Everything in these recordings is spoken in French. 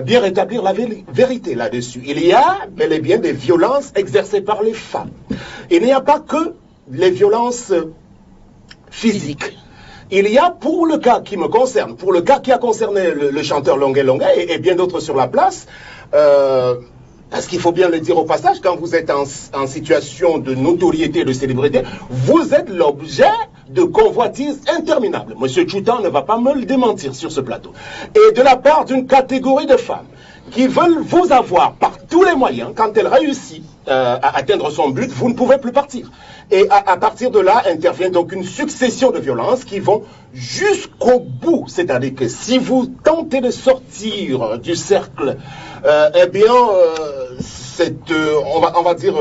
bien rétablir la vérité là-dessus. Il y a bel et bien des violences exercées par les femmes. Il n'y a pas que les violences physiques. Il y a, pour le cas qui me concerne, pour le cas qui a concerné le chanteur Longuet Longuet et bien d'autres sur la place, parce qu'il faut bien le dire au passage, quand vous êtes en situation de notoriété, de célébrité, vous êtes l'objet de convoitises interminables. Monsieur Tchoutan ne va pas me le démentir sur ce plateau. Et de la part d'une catégorie de femmes qui veulent vous avoir par tous les moyens, quand elles réussissent à atteindre son but, vous ne pouvez plus partir. Et à partir de là, intervient donc une succession de violences qui vont jusqu'au bout. C'est-à-dire que si vous tentez de sortir du cercle, eh bien, c'est, on va dire,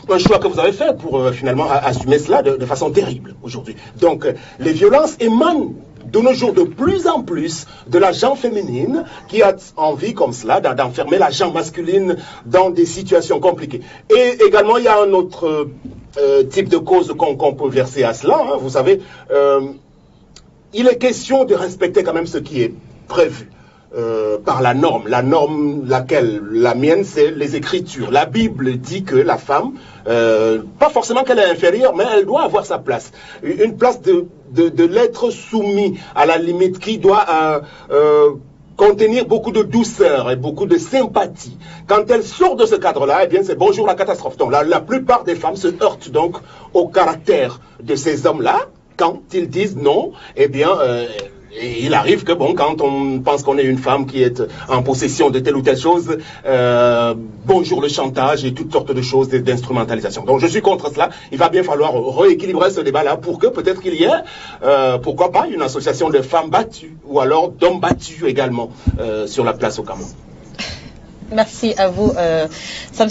un choix que vous avez fait pour finalement assumer cela de façon terrible aujourd'hui. Donc, les violences émanent de nos jours de plus en plus de la gente féminine qui a envie comme cela d'enfermer la gente masculine dans des situations compliquées. Et également, il y a un autre type de cause qu'on peut verser à cela. Hein. Vous savez, il est question de respecter quand même ce qui est prévu par la norme. La norme, laquelle, la mienne, c'est les Écritures. La Bible dit que la femme, pas forcément qu'elle est inférieure, mais elle doit avoir sa place. Une place de l'être soumis, à la limite, qui doit contenir beaucoup de douceur et beaucoup de sympathie. Quand elle sort de ce cadre-là, eh bien, c'est bonjour la catastrophe. Donc, la plupart des femmes se heurtent donc au caractère de ces hommes-là. Quand ils disent non, eh bien, et il arrive que, bon, quand on pense qu'on est une femme qui est en possession de telle ou telle chose, bonjour le chantage et toutes sortes de choses d'instrumentalisation. Donc je suis contre cela. Il va bien falloir rééquilibrer ce débat-là pour que peut-être qu'il y ait, pourquoi pas, une association de femmes battues ou alors d'hommes battus également sur la place au Cameroun. Merci à vous, Sam.